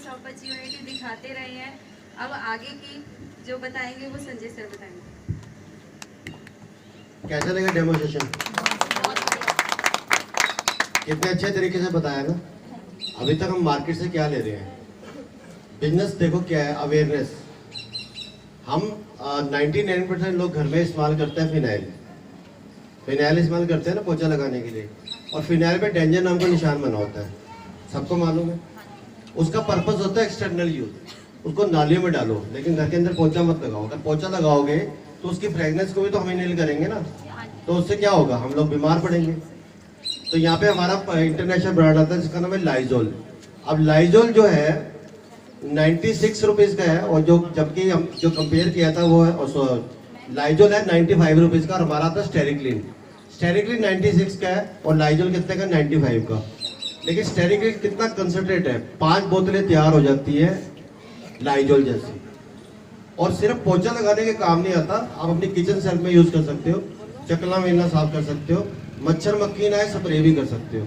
बस अपॉर्चुनिटी दिखाते रहे हैं। अब आगे की जो बताएंगे वो संजय सर बताएंगे। कैसा लगा डेमो सेशन? कितने अच्छे तरीके से बताया ना। अभी तक हम मार्केट से क्या ले रहे हैं? बिजनेस देखो क्या है, अवेयरनेस। हम 99% लोग घर में इस्तेमाल करते हैं फिनाइल इस्तेमाल करते हैं ना पोछा लगाने के लिए, और फिनाइल पे डेंजर नाम का निशान बना होता है, सबको मालूम है। उसका पर्पस होता है एक्सटर्नल यूज, उसको नालियों में डालो, लेकिन घर के अंदर पोछा मत लगाओ। अगर पोछा लगाओगे तो उसकी फ्रेगनेंस को भी तो हम इनहेल करेंगे ना, तो उससे क्या होगा, हम लोग बीमार पड़ेंगे। तो यहाँ पे हमारा इंटरनेशनल ब्रांड आता है जिसका नाम है लाइजोल। अब लाइजोल जो है 96 रुपीज़ का है, और जो जबकि हम जो कंपेयर किया था वो है लाइजोल है 95 रुपीज़ का, और हमारा था स्टेरिक्लिन 96 का है, और लाइजोल कितने का, 95 का। लेकिन स्टेरिक्लिन कितना कंसंट्रेट है, 5 बोतलें तैयार हो जाती है लाइजोल जैसी। और सिर्फ पोछा लगाने के काम नहीं आता, आप अपनी किचन सेल्फ में यूज कर सकते हो, चकला मेला साफ कर सकते हो, मच्छर मक्खी ना है स्प्रे भी कर सकते हो।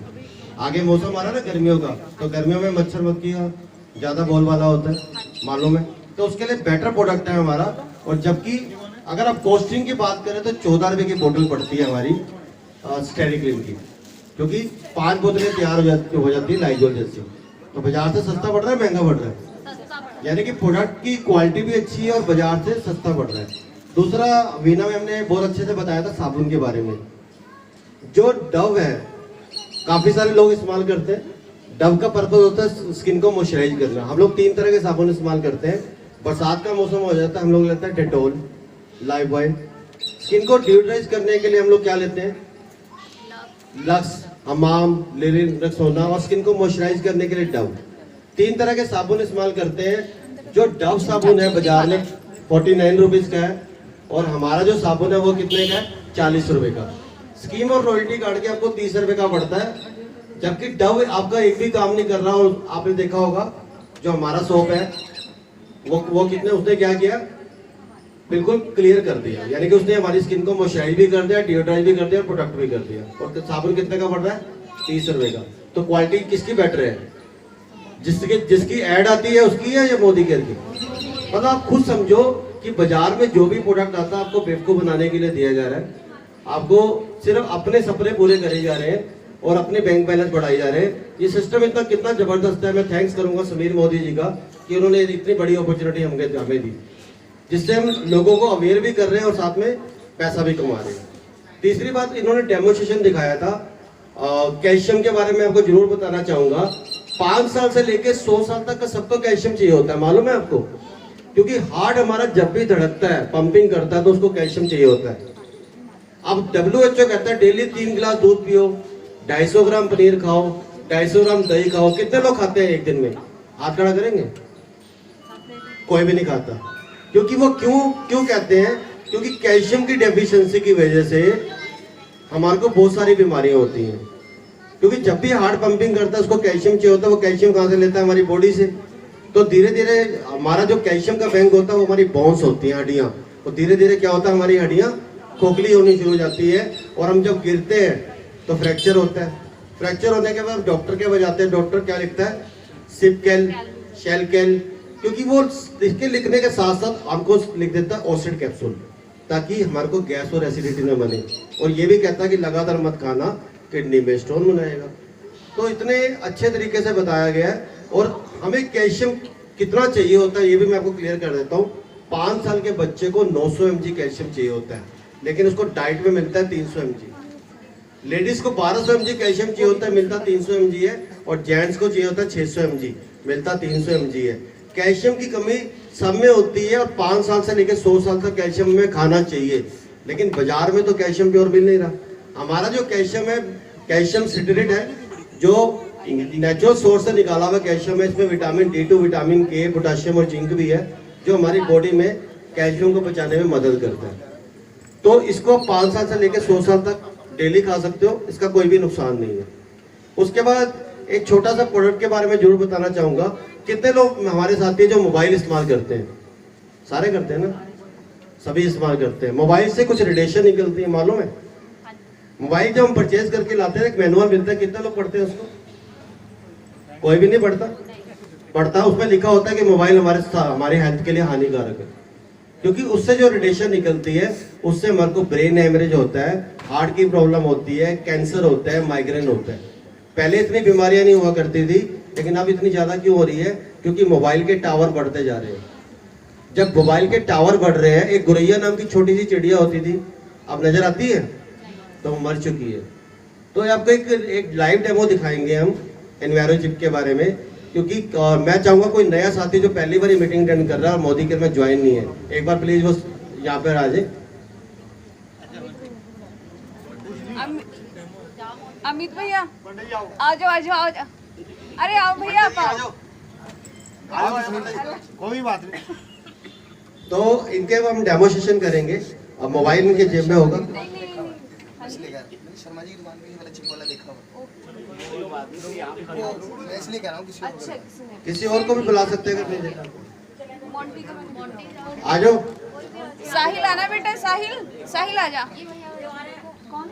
आगे मौसम आ रहा है ना गर्मियों का, तो गर्मियों में मच्छर मक्खी का ज़्यादा बोल वाला होता है, मालूम है, तो उसके लिए बेटर प्रोडक्ट है हमारा। और जबकि अगर आप कॉस्टिंग की बात करें तो 14 रुपये की बोतल पड़ती है हमारी स्टेरिक्लिन की, क्योंकि 5 बोतलें तैयार हो जाती है लाइजोल जैसी। तो बाजार से सस्ता पड़ रहा है, महंगा पड़ रहा है, यानी कि प्रोडक्ट की क्वालिटी भी अच्छी है और बाजार से सस्ता पड़ रहा है। दूसरा, वीना मैम ने बहुत अच्छे से बताया था साबुन के बारे में। जो डव है काफी सारे लोग इस्तेमाल करते हैं। डव का पर्पज होता है स्किन को मॉइस्चराइज करना। हम लोग 3 तरह के साबुन इस्तेमाल करते हैं। बरसात का मौसम हो जाता है, हम लोग लेते हैं डेटोल, लाइफबॉय। स्किन को डिओड्राइज करने के लिए हम लोग क्या लेते हैं, लक्स, हमाम, लिरिन, रक्सोना, और स्किन को मॉइस्चराइज करने के लिए डव। 3 तरह के साबुन इस्तेमाल करते हैं। जो डव साबुन है बाजार में 49 रुपीज का है, और हमारा जो साबुन है वो कितने का है, 40 रुपए का। स्कीम और रॉयल्टी काट के आपको 30 रुपए का पड़ता है। जबकि डव आपका एक भी काम नहीं कर रहा। और आपने देखा होगा जो हमारा सोप है वो कितने, उसने क्या किया, बिल्कुल क्लियर कर दिया, यानी कि उसने हमारी स्किन को मॉइस्चराइज भी कर दिया, डिओड्राइज भी कर दिया, और प्रोटेक्ट भी कर दिया। और साबुन कितने का पड़ रहा है, 30 रुपए का। तो क्वालिटी किसकी बेटर है, जिसकी ऐड आती है उसकी है या मोदी केयर की? मतलब आप खुद समझो कि बाजार में जो भी प्रोडक्ट आता है आपको बेवकूफ बनाने के लिए दिया जा रहा है। आपको सिर्फ अपने सपने पूरे करे जा रहे हैं और अपने बैंक बैलेंस बढ़ाए जा रहे हैं। ये सिस्टम इतना कितना जबरदस्त है। मैं थैंक्स करूंगा समीर मोदी जी का कि उन्होंने इतनी बड़ी अपॉर्चुनिटी हमें दी, जिससे हम लोगों को अवेयर भी कर रहे हैं और साथ में पैसा भी कमा रहे हैं। तीसरी बात, इन्होंने डेमोन्स्ट्रेशन दिखाया था कैल्शियम के बारे में। आपको जरूर बताना चाहूंगा, 5 साल से लेकर 100 साल तक का सबको कैल्शियम चाहिए होता है, मालूम है आपको? क्योंकि हार्ट हमारा जब भी धड़कता है, पंपिंग करता है, तो उसको कैल्शियम चाहिए होता है। अब WHO कहता है डेली 3 गिलास दूध पियो, 250 ग्राम पनीर खाओ, 250 ग्राम दही खाओ। कितने लोग खाते हैं एक दिन में? हाथ खड़ा करेंगे? कोई भी नहीं खाता। क्योंकि वो क्यों कहते हैं? क्योंकि कैल्शियम की डेफिशिएंसी की वजह से हमारे को बहुत सारी बीमारियां होती हैं। क्योंकि जब भी हार्ट पंपिंग करता है उसको कैल्शियम चाहिए होता है। वो कैल्शियम कहाँ से लेता है? हमारी बॉडी से। तो धीरे धीरे हमारा जो कैल्शियम का बैंक होता है वो हमारी बोन्स होती हैं, हड्डियां। और धीरे धीरे क्या होता है, हमारी हड्डियां खोखली होनी शुरू हो जाती है, और हम जब गिरते हैं तो फ्रैक्चर होता है। फ्रैक्चर होने के बाद डॉक्टर के पास जाते हैं। डॉक्टर क्या लिखता है? सिपकेल, शेलकेल, क्योंकि वो इसके लिखने के साथ साथ हमको लिख देता है ओसिड कैप्सूल, ताकि हमारे को गैस और एसिडिटी न बने। और ये भी कहता है कि लगातार मत खाना, किडनी में स्टोन बनाएगा। तो इतने अच्छे तरीके से बताया गया है। और हमें कैल्शियम कितना चाहिए होता है ये भी मैं आपको क्लियर कर देता हूँ। 5 साल के बच्चे को 900 mg कैल्शियम चाहिए होता है, लेकिन उसको डाइट में मिलता है 300 mg। लेडीज को 1200 mg कैल्शियम चाहिए होता है, मिलता 300 mg है। और जेंट्स को चाहिए होता है 600 mg, मिलता 300 mg है। कैल्शियम की कमी सब में होती है, और 5 साल से लेकर 100 साल तक कैल्शियम में खाना चाहिए। लेकिन बाजार में तो कैल्शियम प्योर मिल नहीं रहा। हमारा जो कैल्शियम है, कैल्शियम सिट्रेट है, जो नेचुरल सोर्स से निकाला हुआ कैल्शियम है। इसमें vitamin D2, vitamin K, potassium और जिंक भी है, जो हमारी बॉडी में कैल्शियम को पचाने में मदद करता है। तो इसको 5 साल से लेकर 100 साल तक डेली खा सकते हो, इसका कोई भी नुकसान नहीं है। उसके बाद एक छोटा सा प्रोडक्ट के बारे में जरूर बताना चाहूंगा। कितने लोग हमारे साथी जो मोबाइल इस्तेमाल करते हैं? सारे करते हैं ना, सभी इस्तेमाल करते हैं। मोबाइल से कुछ रेडिएशन निकलती है, मालूम है? मोबाइल जब हम परचेज करके लाते हैं, एक मैनुअल मिलता है, कितने लोग पढ़ते हैं उसको? कोई भी नहीं पढ़ता। पड़ता है उसमें लिखा होता है कि मोबाइल हमारे हेल्थ के लिए हानिकारक है, क्योंकि उससे जो रेडिएशन निकलती है उससे हमारे को ब्रेन हेमरेज होता है, हार्ट की प्रॉब्लम होती है, कैंसर होता है, माइग्रेन होता है। पहले इतनी बीमारियां नहीं हुआ करती थी, लेकिन अब इतनी ज्यादा क्यों हो रही है? क्योंकि मोबाइल के टावर बढ़ते जा रहे हैं। जब मोबाइल के टावर बढ़ रहे हैं, एक गुरैया नाम की छोटी सी चिड़िया होती थी, अब नजर आती है? तो वो मर चुकी है। तो आपको एक लाइव डेमो दिखाएंगे हम एनवायरो चिप के बारे में, क्योंकि मैं चाहूंगा कोई नया साथी जो पहली बार मीटिंग अटेंड कर रहा है और मोदी केयर में ज्वाइन नहीं है, एक बार प्लीज वो यहाँ पर आ जाए। अमित भैया आ जाओ आ जाओ आ जाओ। अरे आओ भैया आप आओ। कोई बात नहीं। तो इनके हम डेमोस्ट्रेशन करेंगे। अब मोबाइल इनके जेब में होगा। शर्मा जी की दुकान पे ये वाला चिप वाला देखा हुआ। मैं इसलिए कह रहा हूँ अच्छा किसी और को भी बुला सकते हैं अगर नहीं देखा। मोंटी को आ जाओ। साहिल आना बेटा, साहिल साहिल आ जा। कौन?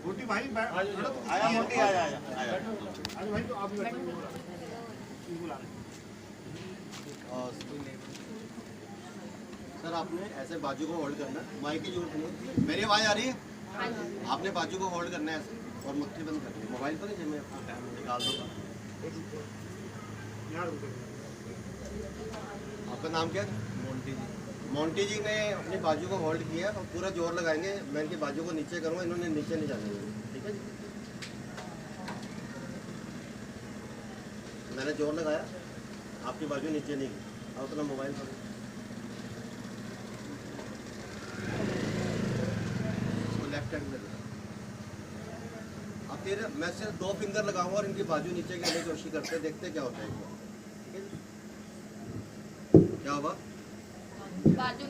मोटी भाई आया, मोटी आया अरे भाई तो आप भी बैठो। सर आपने ऐसे बाजू को होल्ड करना है, माइक की जरूरत नहीं। मेरी आवाज आ रही है? आपने बाजू को होल्ड करना है ऐसे और मुट्ठी बंद करनी है। मोबाइल पर नहीं, मैं निकाल दूंगा। आपका नाम क्या है? मोंटी जी। मोंटी जी ने अपनी बाजू को होल्ड किया और पूरा जोर लगाएंगे। मैं इनकी बाजू को नीचे करूँगा, इन्होंने नीचे नहीं जाने देंगे, ठीक है जी? मैंने जोर लगाया, आपकी बाजू नीचे नहीं गई। अब अपना मोबाइल पर लेफ्ट हैंड में अब फिर मैं सिर्फ 2 फिंगर लगाऊंगा और इनकी बाजू नीचे करने की कोशिश करते, देखते क्या होता है। ठीक है, क्या होगा?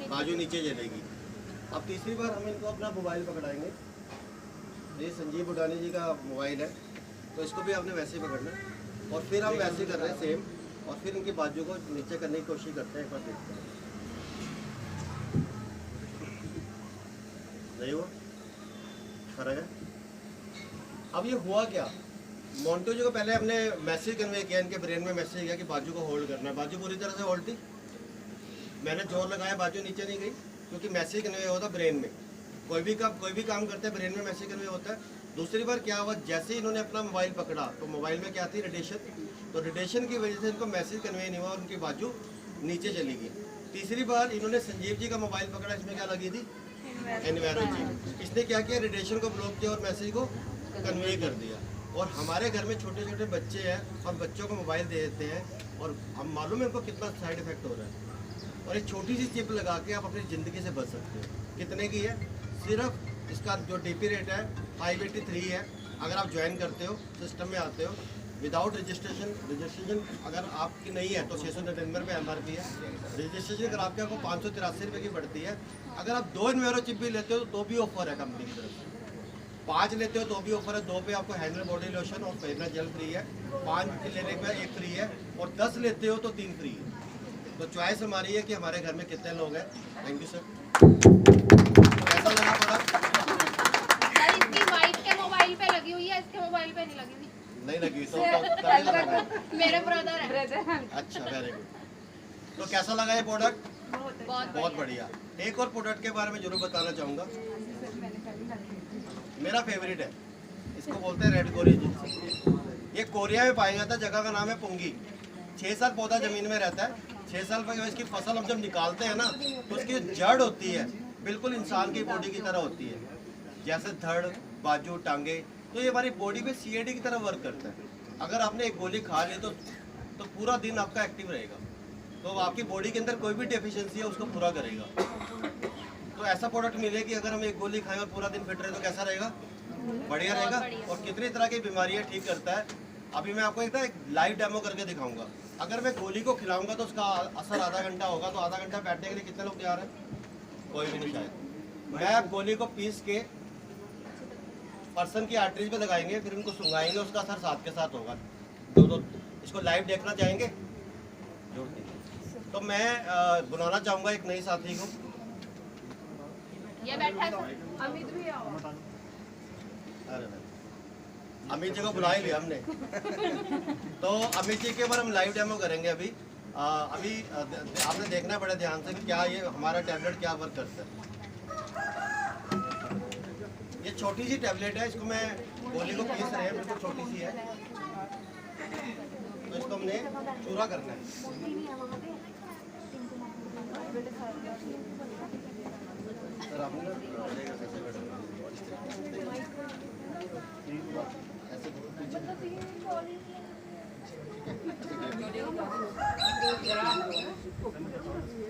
बाजू नीचे चलेगी। अब तीसरी बार हम इनको अपना मोबाइल पकड़ाएंगे। ये संजीव बुडानी जी का मोबाइल है, तो इसको भी आपने वैसे ही पकड़ना है और फिर हम वैसे ही कर रहे हैं सेम, और फिर इनकी बाजू को नीचे करने की कोशिश करते हैं। एक बार देखते हैं, नहीं हुआ, फर्क है। अब ये हुआ क्या? मोंटो जी को पहले हमने मैसेज कन्वे किया, इनके ब्रेन में मैसेज किया कि बाजू को होल्ड करना है। बाजू पूरी तरह से होल्ड थी, मैंने जोर लगाया, बाजू नीचे नहीं गई, क्योंकि मैसेज कन्वे होता ब्रेन में। कोई भी काम करते हैं ब्रेन में मैसेज कन्वे होता है। दूसरी बार क्या हुआ, जैसे ही इन्होंने अपना मोबाइल पकड़ा तो मोबाइल में क्या थी? रेडिएशन। तो रेडिएशन की वजह से इनको मैसेज कन्वे नहीं हुआ और उनकी बाजू नीचे चली गई। तीसरी बार इन्होंने संजीव जी का मोबाइल पकड़ा, इसमें क्या लगी थी? Enviro chip. इसने क्या किया? रेडिएशन को ब्लॉक किया और मैसेज को कन्वे कर दिया। और हमारे घर में छोटे छोटे बच्चे हैं और बच्चों को मोबाइल दे देते हैं और हम मालूम है उनको कितना साइड इफेक्ट हो रहा है। और एक छोटी सी चिप लगा के आप अपनी ज़िंदगी से बच सकते हो। कितने की है? सिर्फ इसका जो DP रेट है 583 है। अगर आप ज्वाइन करते हो, सिस्टम में आते हो, विदाउट रजिस्ट्रेशन अगर आपकी नहीं है तो 699 रुपये MRP है। रजिस्ट्रेशन करा के आपको 583 रुपये की पड़ती है। अगर आप 2 एनवायरो चिप भी लेते हो तो भी ऑफर है कंपनी की तरफ से। 5 लेते हो तो भी ऑफर है। 2 पे आपको हैंड बॉडी लोशन और फेयरनेस जेल फ्री है। 5 लेने पे 1 फ्री है और 10 लेते हो तो 3 फ्री है। तो चॉइस हमारी है कि हमारे घर में कितने लोग हैं। Thank you sir. कैसा लगा प्रोडक्ट? इसकी वाइफ के मोबाइल पे लगी हुई है, इसके मोबाइल पे नहीं लगी हुई। नहीं लगी तो मेरे ब्रदर है। अच्छा, वेरी गुड। तो कैसा लगा ये प्रोडक्ट? बहुत बढ़िया। एक और प्रोडक्ट के बारे में जरूर बताना चाहूँगा, मेरा फेवरेट है। इसको बोलते हैं रेड कोरिया। ये कोरिया में पाया जाता है, जगह का नाम है पुंगी। 6 साल पौधा जमीन में रहता है। 6 साल बाद इसकी फसल हम जब निकालते हैं ना तो उसकी जड़ होती है बिल्कुल इंसान की बॉडी की तरह होती है, जैसे धड़, बाजू, टांगे। तो ये हमारी बॉडी पे CID की तरह वर्क करता है। अगर आपने एक गोली खा ली तो पूरा दिन आपका एक्टिव रहेगा। तो आपकी बॉडी के अंदर कोई भी डेफिशिएंसी है उसको पूरा करेगा। तो ऐसा प्रोडक्ट मिले कि अगर हम एक गोली खाएं और पूरा दिन फिट रहे तो कैसा रहेगा? बढ़िया रहेगा। और कितनी तरह की बीमारियां ठीक करता है। अभी मैं आपको एक लाइव डेमो करके दिखाऊंगा। अगर मैं गोली को खिलाऊंगा तो उसका असर आधा घंटा होगा, तो आधा घंटा बैठने के लिए कितने लोग तैयार हैं? कोई भी नहीं शायद। मैं गोली को पीस के पर्सन की आर्टरीज पे लगाएंगे, फिर उनको सुंगाएंगे, उसका असर साथ के साथ होगा। तो इसको लाइव देखना चाहेंगे? तो मैं बुलाना चाहूँगा एक नई साथी को। ये बैठा है अमित भी आओ। अरे अमित जी को बुला ही लिया हमने। तो अमित जी के ऊपर हम लाइव डेमो करेंगे अभी। आपने देखना पड़े ध्यान से कि क्या ये हमारा टैबलेट क्या वर्क करता है। ये छोटी सी टैबलेट है, इसको मैं गोली को पीस रहे हैं, बिल्कुल छोटी सी है। तो इसको हमने चूरा करना है। सर आपने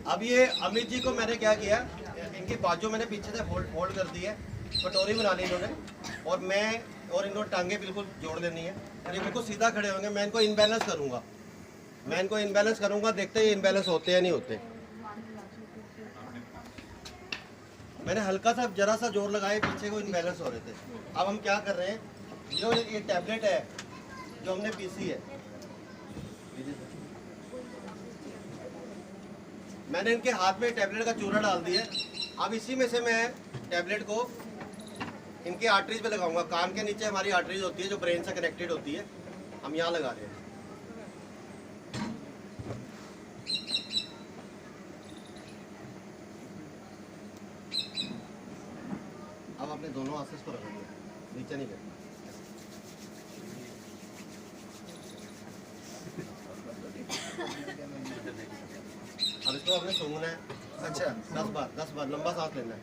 अब ये अमित जी को मैंने क्या किया, इनकी बाजू मैंने पीछे से होल्ड कर दी है, कटोरी बना ली इन्होंने, और इनको टांगे बिल्कुल जोड़ लेनी है और ये बिल्कुल सीधा खड़े होंगे। मैं इनको इनबैलेंस करूंगा, देखते ही इनबैलेंस होते या नहीं होते। मैंने हल्का सा जरा सा जोर लगाया, पीछे को इनबैलेंस हो रहे थे। अब हम क्या कर रहे हैं, जो ये टैबलेट है जो हमने पीसी है, मैंने इनके हाथ में टैबलेट का चूरा डाल दिया है। अब इसी में से मैं टैबलेट को इनके आर्टरीज पे लगाऊंगा। कान के नीचे हमारी आर्टरीज होती है जो ब्रेन से कनेक्टेड होती है, हम यहाँ लगा रहे हैं। अब अपने दोनों हाथ से इसको रखेंगे, नीचे नहीं करना। अब इसको हमने सूंघना है। अच्छा 10 बार लंबा सांस लेना है।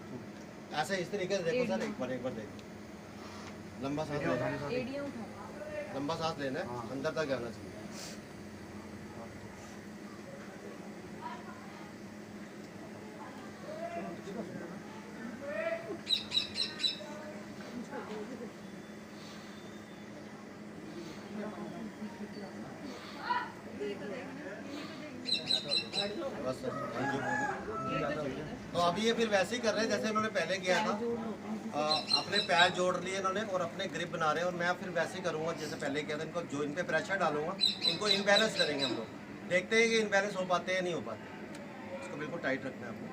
ऐसे इस तरीके से देखो सर, एक बार देखो, लंबा सांस लेना है, लंबा सांस लेना है, अंदर तक जाना चाहिए। बस सर, तो अभी ये फिर वैसे ही कर रहे हैं जैसे उन्होंने पहले किया था। अपने पैर जोड़ लिए इन्होंने और अपने ग्रिप बना रहे हैं, और मैं फिर वैसे ही करूँगा जैसे पहले किया था। इनको जो इन पे प्रेशर डालूंगा, इनको इनबैलेंस करेंगे हम लोग, देखते हैं कि इनबैलेंस हो पाते हैं या नहीं हो पाते। इसको बिल्कुल टाइट रखना है आपको।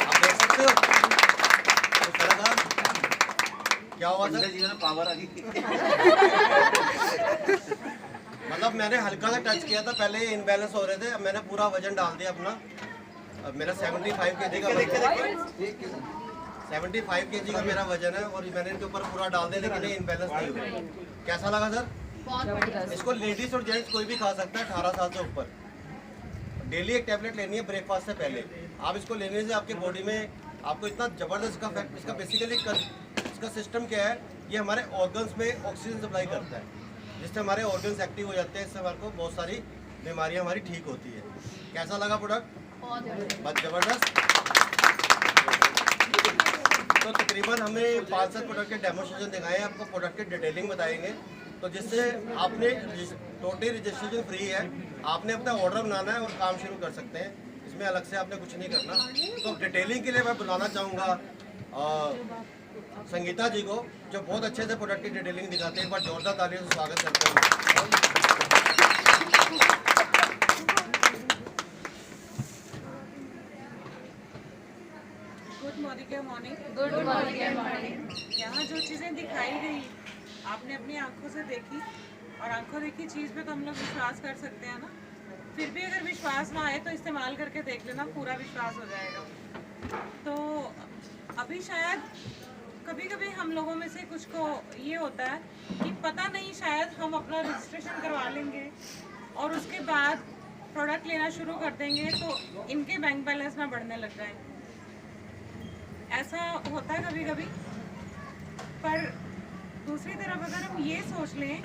आप देख सकते हो क्या हुआ सर, जीवन पावर आ गई। मतलब मैंने हल्का सा टच किया था, पहले ये इनबैलेंस हो रहे थे, अब मैंने पूरा वजन डाल दिया अपना। अब मेरा 75 kg का वजन है, 75 kg का मेरा वजन है, और मैंने इनके ऊपर पूरा डाल दिया, लेकिन ये इनबैलेंस नहीं हुआ। कैसा लगा सर? बहुत बढ़िया। इसको लेडीज और जेंट्स कोई भी खा सकता है 18 साल से ऊपर। डेली एक टैबलेट लेनी है ब्रेकफास्ट से पहले। आप इसको लेने से आपकी बॉडी में आपको इतना ज़बरदस्त इसका फैक्ट, इसका बेसिकली इसका सिस्टम क्या है, ये हमारे ऑर्गन्स में ऑक्सीजन सप्लाई करता है, जिससे हमारे ऑर्गन्स एक्टिव हो जाते हैं। इससे हमारे को बहुत सारी बीमारियां हमारी ठीक होती है। कैसा लगा प्रोडक्ट? बहुत बढ़िया। बहुत ज़बरदस्त। तो तकरीबन हमें 5-7 प्रोडक्ट के डेमोस्ट्रेशन दिखाए हैं, आपको प्रोडक्ट की डिटेलिंग बताएंगे, तो जिससे आपने टोटली रजिस्ट्रेशन फ्री है, आपने अपना ऑर्डर बनाना है और काम शुरू कर सकते हैं। इसमें अलग से आपने कुछ नहीं करना। तो डिटेलिंग के लिए मैं बुलाना चाहूँगा संगीता जी को, जो बहुत अच्छे से प्रोडक्ट की डिटेलिंग दिखाते हैं। एक बार जोरदार तालियों से स्वागत करते हैं। Good morning. Good morning. यहाँ जो चीज़ें दिखाई गई आपने अपनी आंखों से देखी, और आंखों देखी चीज़ पे तो हम लोग विश्वास कर सकते हैं ना। फिर भी अगर विश्वास ना आए तो इस्तेमाल करके देख लेना, पूरा विश्वास हो जाएगा। तो अभी शायद कभी कभी हम लोगों में से कुछ को ये होता है कि पता नहीं, शायद हम अपना रजिस्ट्रेशन करवा लेंगे और उसके बाद प्रोडक्ट लेना शुरू कर देंगे तो इनके बैंक बैलेंस ना बढ़ने लग जाए। ऐसा होता है कभी कभी। पर दूसरी तरफ अगर हम ये सोच लें